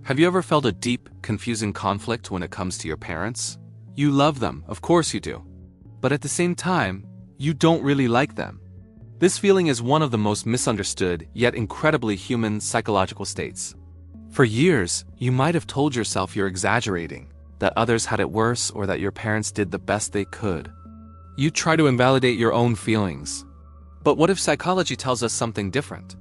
Have you ever felt a deep, confusing conflict when it comes to your parents? You love them, of course you do. But at the same time, you don't really like them. This feeling is one of the most misunderstood, yet incredibly human psychological states. For years, you might have told yourself you're exaggerating, that others had it worse or that your parents did the best they could. You try to invalidate your own feelings. But what if psychology tells us something different?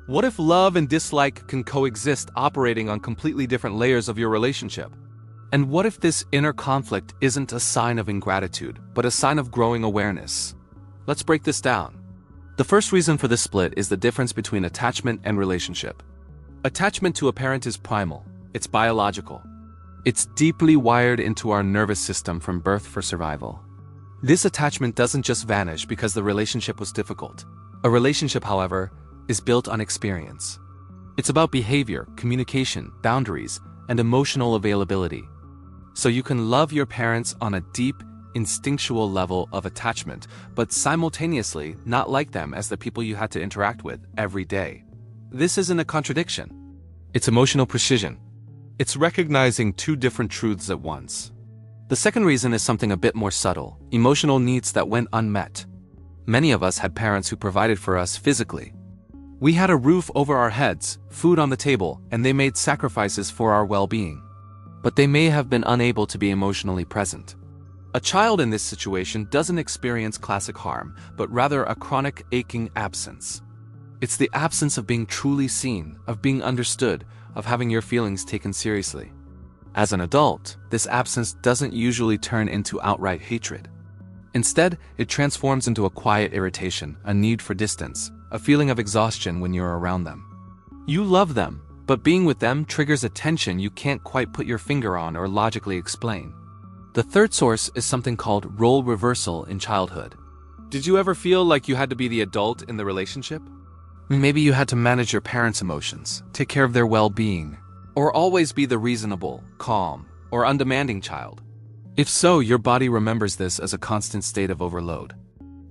What if love and dislike can coexist, operating on completely different layers of your relationship? And what if this inner conflict isn't a sign of ingratitude, but a sign of growing awareness? Let's break this down. The first reason for this split is the difference between attachment and relationship. Attachment to a parent is primal. It's biological. It's deeply wired into our nervous system from birth for survival. This attachment doesn't just vanish because the relationship was difficult. A relationship, however, is built on experience. It's about behavior, communication, boundaries, and emotional availability. So you can love your parents on a deep, instinctual level of attachment, but simultaneously not like them as the people you had to interact with every day. This isn't a contradiction. It's emotional precision. It's recognizing two different truths at once. The second reason is something a bit more subtle: emotional needs that went unmet. Many of us had parents who provided for us physically. We had a roof over our heads, food on the table, and they made sacrifices for our well-being. But they may have been unable to be emotionally present. A child in this situation doesn't experience classic harm, but rather a chronic aching absence. It's the absence of being truly seen, of being understood, of having your feelings taken seriously. As an adult, this absence doesn't usually turn into outright hatred. Instead, it transforms into a quiet irritation, a need for distance, a feeling of exhaustion when you're around them. You love them, but being with them triggers a tension you can't quite put your finger on or logically explain. The third source is something called role reversal in childhood. Did you ever feel like you had to be the adult in the relationship? Maybe you had to manage your parents' emotions, take care of their well-being, or always be the reasonable, calm, or undemanding child. If so, your body remembers this as a constant state of overload.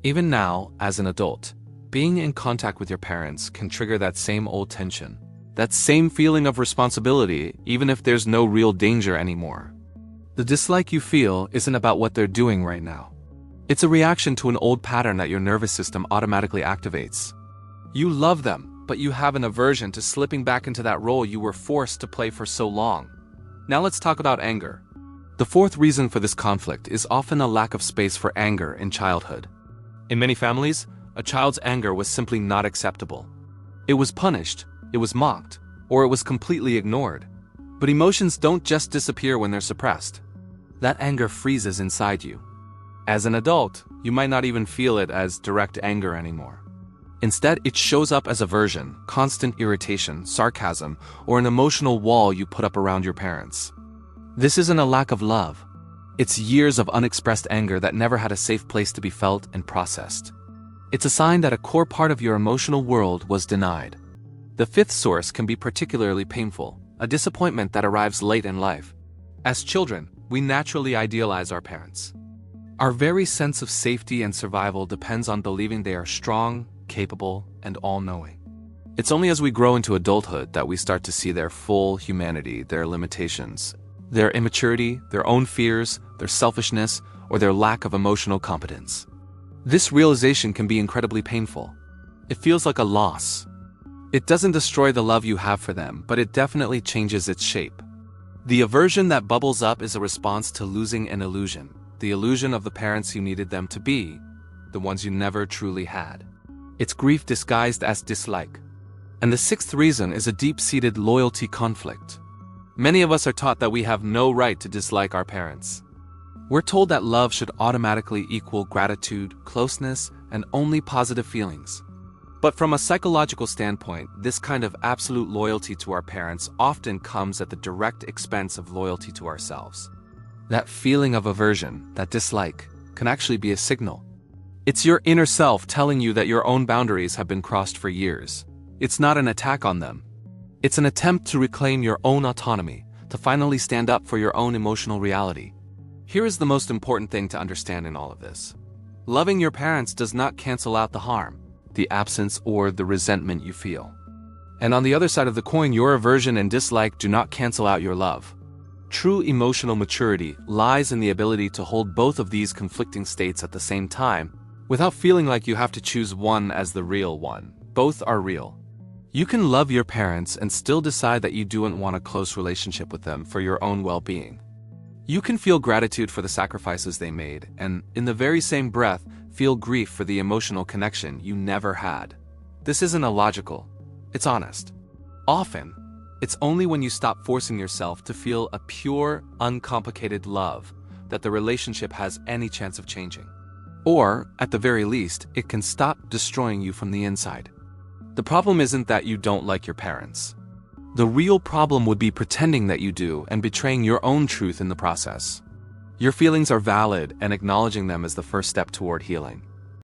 Even now, as an adult, being in contact with your parents can trigger that same old tension, that same feeling of responsibility, even if there's no real danger anymore. The dislike you feel isn't about what they're doing right now. It's a reaction to an old pattern that your nervous system automatically activates. You love them, but you have an aversion to slipping back into that role you were forced to play for so long. Now let's talk about anger. The fourth reason for this conflict is often a lack of space for anger in childhood. In many families, a child's anger was simply not acceptable. It was punished, it was mocked, or it was completely ignored. But emotions don't just disappear when they're suppressed. That anger freezes inside you. As an adult, you might not even feel it as direct anger anymore. Instead, it shows up as aversion, constant irritation, sarcasm, or an emotional wall you put up around your parents. This isn't a lack of love. It's years of unexpressed anger that never had a safe place to be felt and processed. It's a sign that a core part of your emotional world was denied. The fifth source can be particularly painful, a disappointment that arrives late in life. As children, we naturally idealize our parents. Our very sense of safety and survival depends on believing they are strong, capable, and all-knowing. It's only as we grow into adulthood that we start to see their full humanity, their limitations, their immaturity, their own fears, their selfishness, or their lack of emotional competence. This realization can be incredibly painful. It feels like a loss. It doesn't destroy the love you have for them, but it definitely changes its shape. The aversion that bubbles up is a response to losing an illusion, the illusion of the parents you needed them to be, the ones you never truly had. It's grief disguised as dislike. And the sixth reason is a deep-seated loyalty conflict. Many of us are taught that we have no right to dislike our parents. We're told that love should automatically equal gratitude, closeness, and only positive feelings. But from a psychological standpoint, this kind of absolute loyalty to our parents often comes at the direct expense of loyalty to ourselves. That feeling of aversion, that dislike, can actually be a signal. It's your inner self telling you that your own boundaries have been crossed for years. It's not an attack on them. It's an attempt to reclaim your own autonomy, to finally stand up for your own emotional reality. Here is the most important thing to understand in all of this. Loving your parents does not cancel out the harm, the absence, or the resentment you feel. And on the other side of the coin, your aversion and dislike do not cancel out your love. True emotional maturity lies in the ability to hold both of these conflicting states at the same time, without feeling like you have to choose one as the real one. Both are real. You can love your parents and still decide that you don't want a close relationship with them for your own well-being. You can feel gratitude for the sacrifices they made, and in the very same breath, feel grief for the emotional connection you never had. This isn't illogical, it's honest. Often, it's only when you stop forcing yourself to feel a pure, uncomplicated love that the relationship has any chance of changing. Or, at the very least, it can stop destroying you from the inside. The problem isn't that you don't like your parents. The real problem would be pretending that you do and betraying your own truth in the process. Your feelings are valid, and acknowledging them is the first step toward healing.